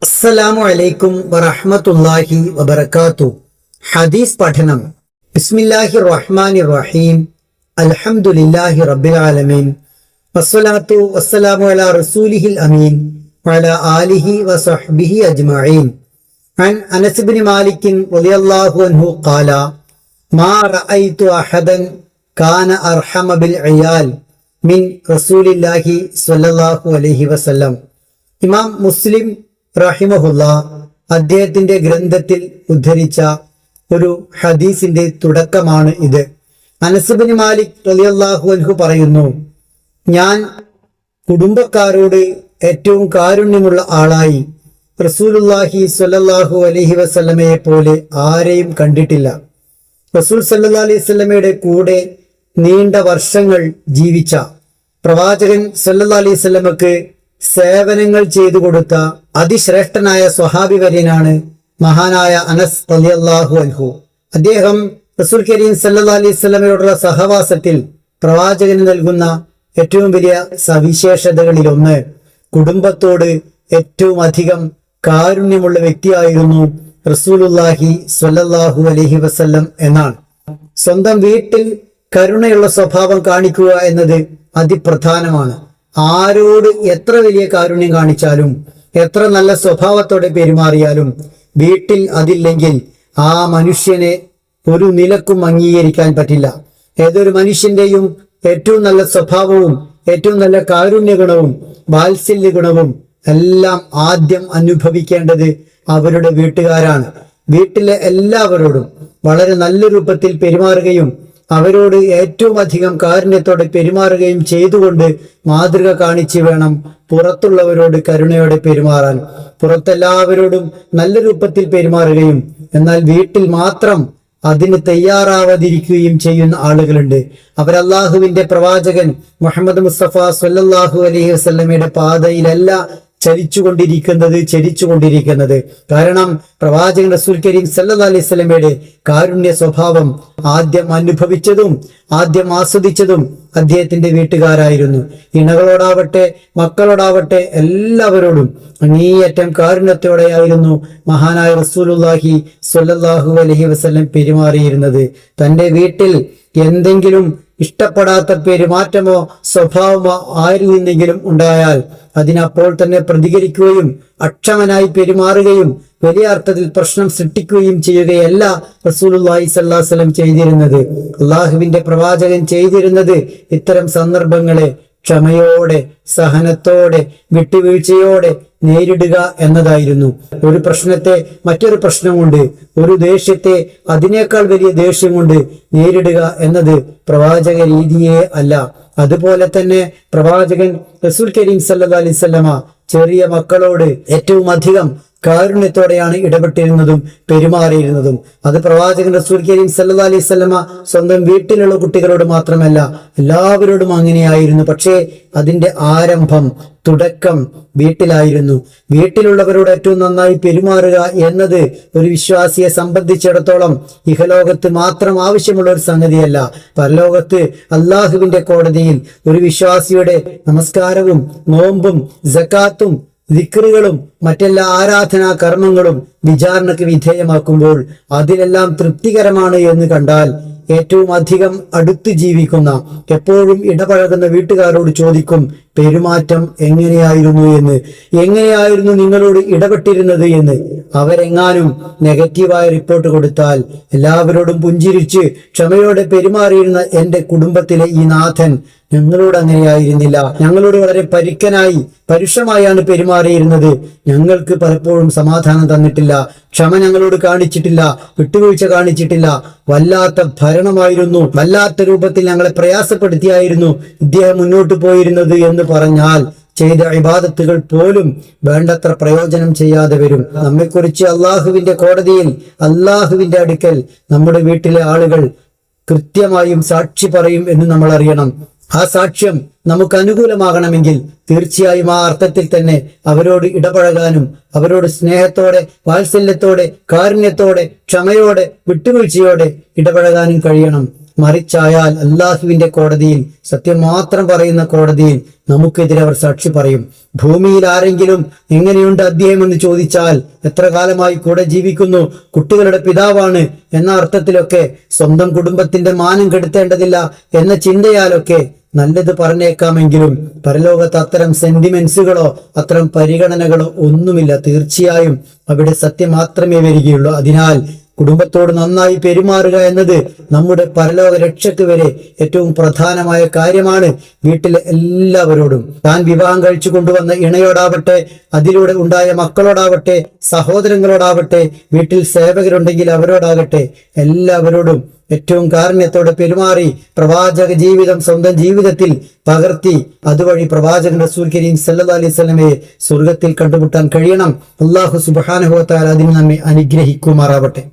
അസ്സലാമു അലൈക്കും വറഹ്മത്തുള്ളാഹി വബറകാതുഹു. ഹദീസ് പഠനം. ബിസ്മില്ലാഹിർ റഹ്മാനിർ റഹീം. അൽഹംദുലില്ലാഹി റബ്ബിൽ ആലമീൻ. വസ്സലാത്തു വസ്സലാമു അലാ റസൂലിഹിൽ അമീൻ വഅലാ ആലിഹി വസഹ്ബിഹി അജ്മഈൻ. അൻ അനസ് ഇബ്നു മാലിക് റളിയല്ലാഹു അൻഹു ഖാല മാ റഅയ്തു അഹദൻ കാന അർഹമ ബിൽ ഇയാൽ മിൻ റസൂലില്ലാഹി സ്വല്ലല്ലാഹു അലൈഹി വസല്ലം. ഇമാം മുസ്ലിം റഹിമഹുല്ലാ അദ്ദേഹത്തിന്റെ ഗ്രന്ഥത്തിൽ ഉദ്ധരിച്ച ഒരു ഹദീസിന്റെ തുടക്കമാണ് ഇത്. അനസ് ഇബ്നു മാലിക് റളിയല്ലാഹു അൻഹു പറയുന്നു, ഞാൻ കുടുംബക്കാരോട് ഏറ്റവും കാരുണ്യമുള്ള ആളായി റസൂലുള്ളാഹി സ്വല്ലല്ലാഹു അലൈഹി വസല്ലമയെ പോലെ ആരെയും കണ്ടിട്ടില്ല. റസൂൽ സല്ലല്ലാഹു അലൈഹി വസല്ലമയുടെ കൂടെ നീണ്ട വർഷങ്ങൾ ജീവിച്ച പ്രവാചകൻ സല്ലല്ലാഹു അലൈഹി വസല്ലമക്ക് സേവനങ്ങൾ ചെയ്തു കൊടുത്ത അതിശ്രേഷ്ഠനായ സ്വഹാബി വര്യനാണ് മഹാനായ അനസ് റളിയല്ലാഹു അൻഹു. അദ്ദേഹം റസൂൽ കരീം സല്ലല്ലാഹു അലൈഹി വസല്ലമയോടുള്ള സഹവാസത്തിൽ പ്രവാചകന് നൽകുന്ന ഏറ്റവും വലിയ സവിശേഷതകളിൽ ഒന്ന് കുടുംബത്തോട് ഏറ്റവും അധികം കാരുണ്യമുള്ള വ്യക്തിയായിരുന്നു റസൂലുള്ളാഹി സ്വല്ലല്ലാഹു അലൈഹി വസല്ലം എന്നാണ്. സ്വന്തം വീട്ടിൽ കരുണയുള്ള സ്വഭാവം കാണിക്കുക എന്നത് അതിപ്രധാനമാണ്. ആരോട് എത്ര വലിയ കാരുണ്യം കാണിച്ചാലും എത്ര നല്ല സ്വഭാവത്തോടെ പെരുമാറിയാലും വീട്ടിൽ അതില്ലെങ്കിൽ ആ മനുഷ്യനെ ഒരു നിലക്കും അംഗീകരിക്കാൻ പറ്റില്ല. ഏതൊരു മനുഷ്യന്റെയും ഏറ്റവും നല്ല സ്വഭാവവും ഏറ്റവും നല്ല കാരുണ്യ ഗുണവും വാത്സല്യ ഗുണവും എല്ലാം ആദ്യം അനുഭവിക്കേണ്ടത് അവരുടെ വീട്ടുകാരാണ്. വീട്ടിലെ എല്ലാവരോടും വളരെ നല്ല രൂപത്തിൽ പെരുമാറുകയും അവരോട് ഏറ്റവും അധികം കാരുണ്യത്തോടെ പെരുമാറുകയും ചെയ്തുകൊണ്ട് മാതൃക കാണിച്ച് വേണം പുറത്തുള്ളവരോട് കരുണയോടെ പെരുമാറാൻ. പുറത്തെല്ലാവരോടും നല്ല രൂപത്തിൽ പെരുമാറുകയും എന്നാൽ വീട്ടിൽ മാത്രം അതിന് തയ്യാറാവാതിരിക്കുകയും ചെയ്യുന്ന ആളുകളുണ്ട്. അവർ അള്ളാഹുവിന്റെ പ്രവാചകൻ മുഹമ്മദ് മുസ്തഫ സ്വല്ലല്ലാഹു അലൈഹി വസല്ലമയുടെ പാതയിലല്ല ചരിച്ചുകൊണ്ടിരിക്കുന്നത്. കാരണം പ്രവാചകൻ റസൂൽ കരീം സല്ലല്ലാഹു അലൈഹി വസല്ലമയുടെ കാരുണ്യ സ്വഭാവം ആദ്യം അനുഭവിച്ചതും ആദ്യം ആസ്വദിച്ചതും അദ്ദേഹത്തിന്റെ വീട്ടുകാരായിരുന്നു. ഇണകളോടാവട്ടെ മക്കളോടാവട്ടെ എല്ലാവരോടും അങ്ങേയറ്റം കാരുണ്യത്തോടെയായിരുന്നു മഹാനായ റസൂലുള്ളാഹി സ്വല്ലല്ലാഹു അലൈഹി വസല്ലം പെരുമാറിയിരുന്നത്. തന്റെ വീട്ടിൽ എന്തെങ്കിലും ഇഷ്ടപ്പെടാത്ത പെരുമാറ്റമോ സ്വഭാവമോ ആരിൽ നിന്നെങ്കിലും ഉണ്ടായാൽ അതിനപ്പോൾ തന്നെ പ്രതികരിക്കുകയും അക്ഷമനായി പെരുമാറുകയും വലിയ അർത്ഥത്തിൽ പ്രശ്നം സൃഷ്ടിക്കുകയും ചെയ്യുകയല്ല റസൂലുള്ളാഹി സ്വല്ലല്ലാഹു അലൈഹി വസല്ലം ചെയ്തിരുന്നത്. അള്ളാഹുവിന്റെ പ്രവാചകൻ ചെയ്തിരുന്നത് ഇത്തരം സന്ദർഭങ്ങളെ ക്ഷമയോടെ സഹനത്തോടെ വിട്ടുവീഴ്ചയോടെ നേരിടുക എന്നതായിരുന്നു. ഒരു പ്രശ്നത്തെ മറ്റൊരു പ്രശ്നം കൊണ്ട്, ഒരു ദേഷ്യത്തെ അതിനേക്കാൾ വലിയ ദേഷ്യം കൊണ്ട് നേരിടുക എന്നത് പ്രവാചക രീതിയേ അല്ല. അതുപോലെ തന്നെ പ്രവാചകൻ റസൂൽ കരീം സല്ലല്ലാഹു അലൈഹി വസല്ലമ ചെറിയ മക്കളോട് ഏറ്റവും അധികം കാരുണ്യത്തോടെയാണ് ഇടപെട്ടിരുന്നതും പെരുമാറിയിരുന്നതും. അത് പ്രവാചകൻ റസൂൽ കരീം സല്ലല്ലാഹു അലൈഹി വസല്ലമ സ്വന്തം വീട്ടിലുള്ള കുട്ടികളോട് മാത്രമല്ല എല്ലാവരോടും അങ്ങനെയായിരുന്നു. പക്ഷേ അതിന്റെ ആരംഭം തുടക്കം വീട്ടിലായിരുന്നു. വീട്ടിലുള്ളവരോട് ഏറ്റവും നന്നായി പെരുമാറുക എന്നത് ഒരു വിശ്വാസിയെ സംബന്ധിച്ചിടത്തോളം ഇഹലോകത്ത് മാത്രം ആവശ്യമുള്ള ഒരു സംഗതിയല്ല. പരലോകത്ത് അള്ളാഹുവിന്റെ കോടതിയിൽ ഒരു വിശ്വാസിയുടെ നമസ്കാരവും നോമ്പും സകാത്തും ദിക്റുകളും മറ്റെല്ലാ ആരാധനാ കർമ്മങ്ങളും വിചാരണക്ക് വിധേയമാക്കുമ്പോൾ അതിലെല്ലാം തൃപ്തികരമാണ് എന്ന് കണ്ടാൽ ഏറ്റവും അധികം അടുത്ത് ജീവിക്കുന്ന എപ്പോഴും ഇടപഴകുന്ന വീട്ടുകാരോട് ചോദിക്കും, പെരുമാറ്റം എങ്ങനെയായിരുന്നു നിങ്ങളോട് ഇടപെട്ടിരുന്നത് എന്ന്. അവരെങ്ങാനും നെഗറ്റീവായ റിപ്പോർട്ട് കൊടുത്താൽ എല്ലാവരോടും പുഞ്ചിരിച്ച് ക്ഷമയോടെ പെരുമാറിയിരുന്ന എന്റെ കുടുംബത്തിലെ ഈ നാഥൻ ഞങ്ങളോട് അങ്ങനെയായിരുന്നില്ല, ഞങ്ങളോട് വളരെ പരുഷമായാണ് പെരുമാറിയിരുന്നത്, ഞങ്ങൾക്ക് പലപ്പോഴും സമാധാനം തന്നിട്ടില്ല, ക്ഷമ ഞങ്ങളോട് കാണിച്ചിട്ടില്ല, വിട്ടുവീഴ്ച കാണിച്ചിട്ടില്ല, വല്ലാത്ത ഭരണമായിരുന്നു, വല്ലാത്ത രൂപത്തിൽ ഞങ്ങളെ പ്രയാസപ്പെടുത്തിയായിരുന്നു ഇദ്ദേഹം മുന്നോട്ട് പോയിരുന്നത് എന്ന് പറഞ്ഞാൽ ചെയ്ത ഇബാദത്തുകൾ പോലും വേണ്ടത്ര പ്രയോജനം ചെയ്യാതെ വരും. നമ്മെക്കുറിച്ച് അള്ളാഹുവിന്റെ കോടതിയിൽ അള്ളാഹുവിന്റെ അടുക്കൽ നമ്മുടെ വീട്ടിലെ ആളുകൾ കൃത്യമായും സാക്ഷി പറയും എന്ന് നമ്മൾ അറിയണം. ആ സാക്ഷ്യം നമുക്ക് അനുകൂലമാകണമെങ്കിൽ തീർച്ചയായും ആ അർത്ഥത്തിൽ തന്നെ അവരോട് ഇടപഴകാനും അവരോട് സ്നേഹത്തോടെ വാത്സല്യത്തോടെ കാരുണ്യത്തോടെ ക്ഷമയോടെ വിട്ടുവീഴ്ചയോടെ ഇടപഴകാനും കഴിയണം. മറിച്ചായാൽ അള്ളാഹുവിന്റെ കോടതിയിൽ, സത്യം മാത്രം പറയുന്ന കോടതിയിൽ നമുക്കെതിരെ അവർ സാക്ഷി പറയും. ഭൂമിയിൽ ആരെങ്കിലും എങ്ങനെയുണ്ട് അദ്ദേഹം എന്ന് ചോദിച്ചാൽ എത്ര കാലമായി കൂടെ ജീവിക്കുന്നു, കുട്ടികളുടെ പിതാവാണ് എന്ന അർത്ഥത്തിലൊക്കെ, സ്വന്തം കുടുംബത്തിന്റെ മാനം കെടുത്തേണ്ടതില്ല എന്ന ചിന്തയാലൊക്കെ നല്ലത് പറഞ്ഞേക്കാമെങ്കിലും പരലോകത്ത് അത്തരം സെന്റിമെന്റ്സുകളോ അത്തരം പരിഗണനകളോ ഒന്നുമില്ല. തീർച്ചയായും അവിടെ സത്യം മാത്രമേ വരികയുള്ളൂ. അതിനാൽ കുടുംബത്തോട് നന്നായി പെരുമാറുക എന്നത് നമ്മുടെ പരലോക രക്ഷയ്ക്ക് വരെ ഏറ്റവും പ്രധാനമായ കാര്യമാണ്. വീട്ടിലെ എല്ലാവരോടും, താൻ വിവാഹം കഴിച്ചു കൊണ്ടുവന്ന ഇണയോടാവട്ടെ, അതിലൂടെ ഉണ്ടായ മക്കളോടാവട്ടെ, സഹോദരങ്ങളോടാവട്ടെ, വീട്ടിൽ സേവകരുണ്ടെങ്കിൽ അവരോടാകട്ടെ, എല്ലാവരോടും ഏറ്റവും കാരുണ്യത്തോടെ പെരുമാറി പ്രവാചക ജീവിതം സ്വന്തം ജീവിതത്തിൽ പകർത്തി അതുവഴി പ്രവാചകൻ റസൂൽ കരീം സല്ലല്ലാഹു അലൈഹി വസല്ലമയെ സ്വർഗത്തിൽ കണ്ടുമുട്ടാൻ കഴിയണം. അല്ലാഹു സുബ്ഹാനഹു വ തആല അതിന് നമ്മെ അനുഗ്രഹിക്കുമാറാവട്ടെ.